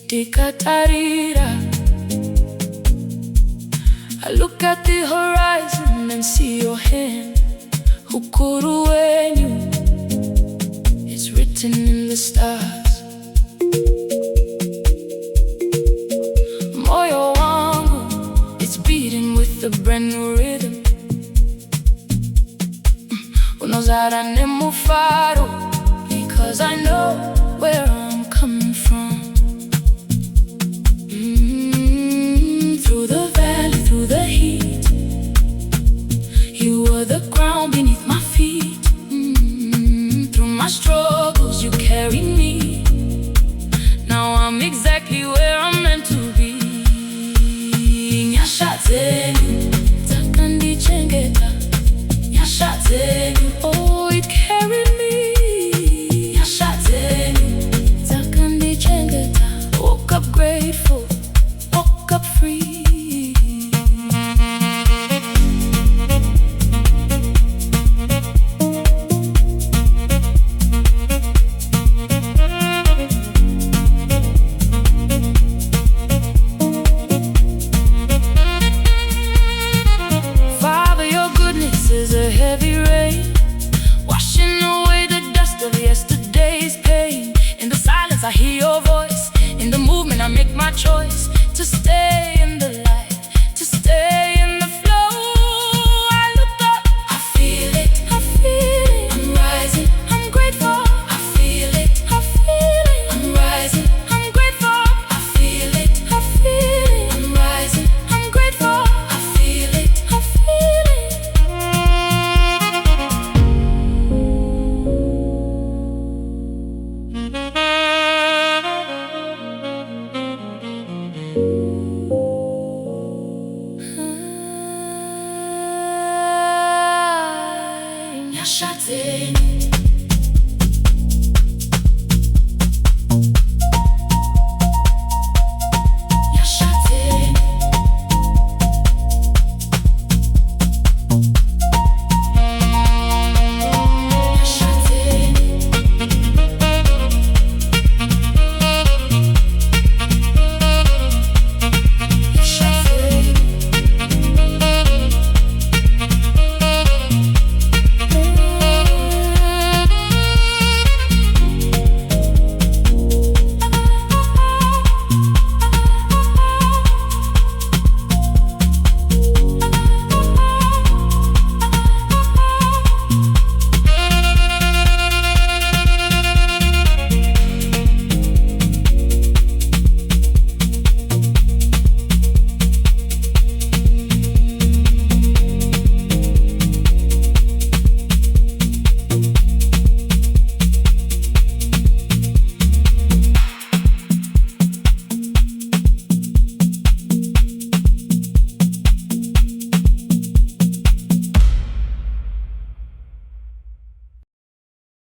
Dikatarira. I look at the horizon and see your hand. Hukuru wenyu, it's written in the stars. Moyo wangu, it's beating with a brand new rhythm. Unozara nemufaro, because I know where I'm coming from. Through the valley, through the heat, you were the ground beneath my feet. Through my struggles, you carried me. Now I'm exactly where I'm meant to be. Nyasha dzenyu, takandichengeta. Nyasha dzenyu, oh, it carried me. Nyasha dzenyu, takandichengeta. Woke up grateful, woke up free. Father, your goodness is a heavy rain, washing away the dust of yesterday's pain. In the silence I hear your voice, in the movement I make my choice to stay in the light, to stay